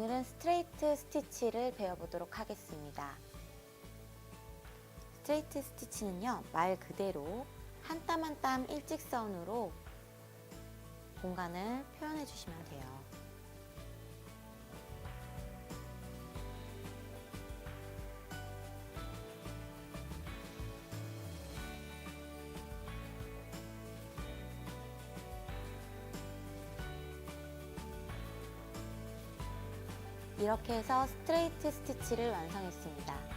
오늘은 스트레이트 스티치를 배워보도록 하겠습니다. 스트레이트 스티치는요, 말 그대로 한 땀 한 땀 일직선으로 공간을 표현해 주시면 돼요. 이렇게 해서 스트레이트 스티치를 완성했습니다.